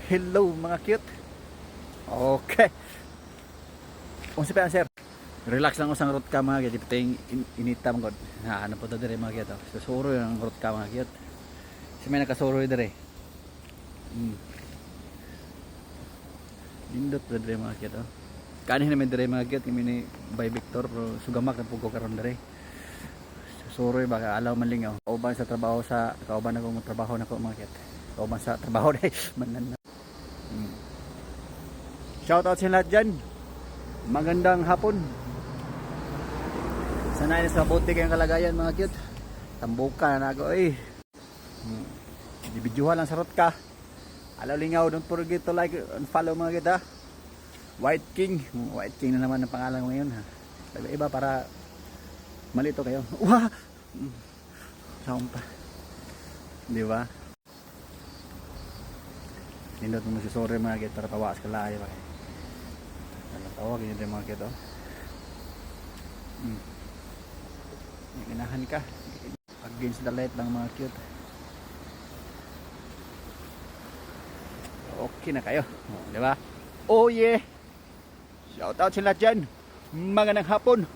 Hello mga cute. Okay. Unsa pa sir? Relax lang usang root ka mga cute. Ito yung inita mga cute. Ano po ito dire mga cute. Susuro yung root ka mga cute. Kasi may nakasuro dire. Indot po dire mga cute. Kanin namin dire mga cute. Kami ni by Victor. Pero sugamak na po ko karon dire. Susuro yung baka alaw manlingaw. Kauban sa trabaho sa kauban na kong trabaho na ko mga cute. Kauban sa trabaho dahil manan. Shoutout sa lahat dyan. Magandang hapon. Sanay na sa mabuti kayong kalagayan mga cute. Tambuka na ako eh. Dibidyuhan lang sa rot ka. Alaw lingaw, don't forget to like and follow mga cute ha. White King. White King na naman ang pangalan ko ngayon ha. Iba para malito kayo. Wah! Saan pa? Di ba? Nindot mo susuri mga cute para tawas ka lahay ba. Tawag yun yung mga kito. Ginahan ka against the light ng mga cute. Okay na kayo, di ba? Oh yeah, shout out sila dyan. Magandang hapon.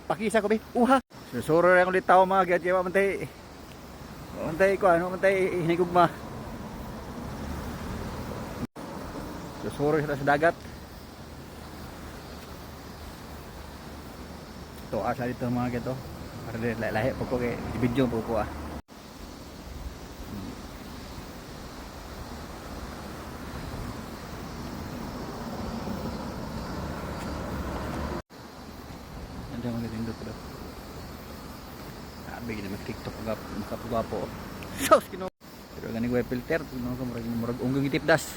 Pakisa ko ba? Susuro rin ulit tao mga cute. Mantay ko ano, mantay hinigugma. Susuro sila sa dagat. To asa dito mga gato para lahi po ko kay video po ko Nandiyan mga tindot ko sabi gina mag TikTok makapugwapo sos kino pero gani ko filter no ko murag unggang itipdas